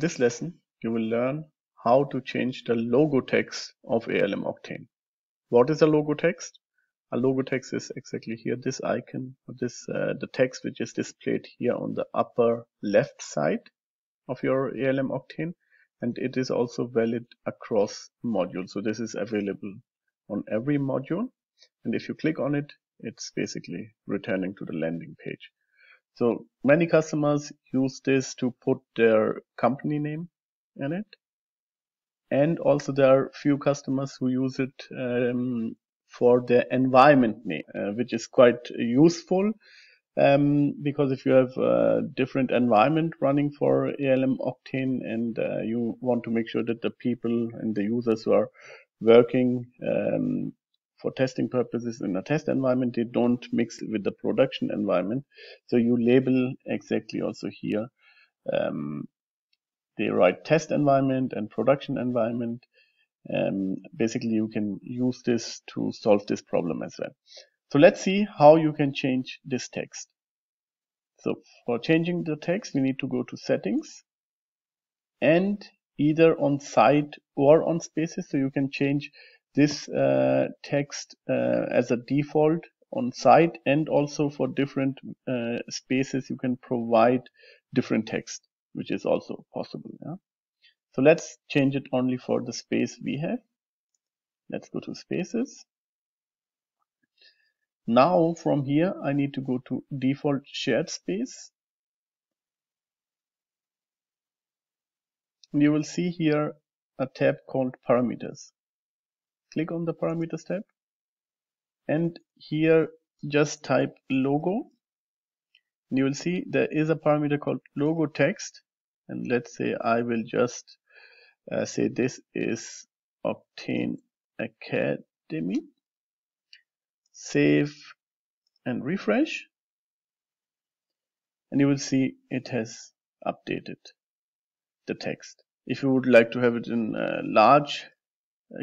this lesson, you will learn how to change the logo text of ALM Octane. What is a logo text? A logo text is exactly here, this icon, the text which is displayed here on the upper left side of your ALM Octane, and it is also valid across modules. So this is available on every module, and if you click on it, it's basically returning to the landing page. So many customers use this to put their company name in it, and also there are few customers who use it for their environment name, which is quite useful. Because if you have a different environment running for ALM Octane and you want to make sure that the people and the users who are working for testing purposes in a test environment, they don't mix with the production environment. So you label exactly also here, they write test environment and production environment. Basically you can use this to solve this problem as well. So let's see how you can change this text. So for changing the text, we need to go to settings and either on site or on spaces. So you can change this text as a default on site, and also for different spaces you can provide different text, which is also possible. Yeah? So let's change it only for the space we have. Let's go to spaces. Now from here I need to go to default shared space. And you will see here a tab called parameters. Click on the parameters tab, and here just type logo, and you will see there is a parameter called logo text, and let's say I will just say this is Octane Academy. Save and refresh, and you will see it has updated the text. If you would like to have it in large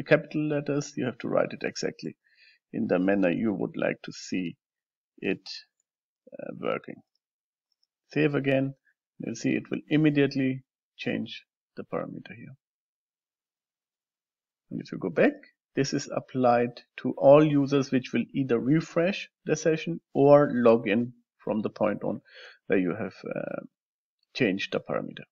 capital letters, you have to write it exactly in the manner you would like to see it working. Save again, you'll see it will immediately change the parameter here. And if you go back, this is applied to all users which will either refresh the session or log in from the point on where you have changed the parameter.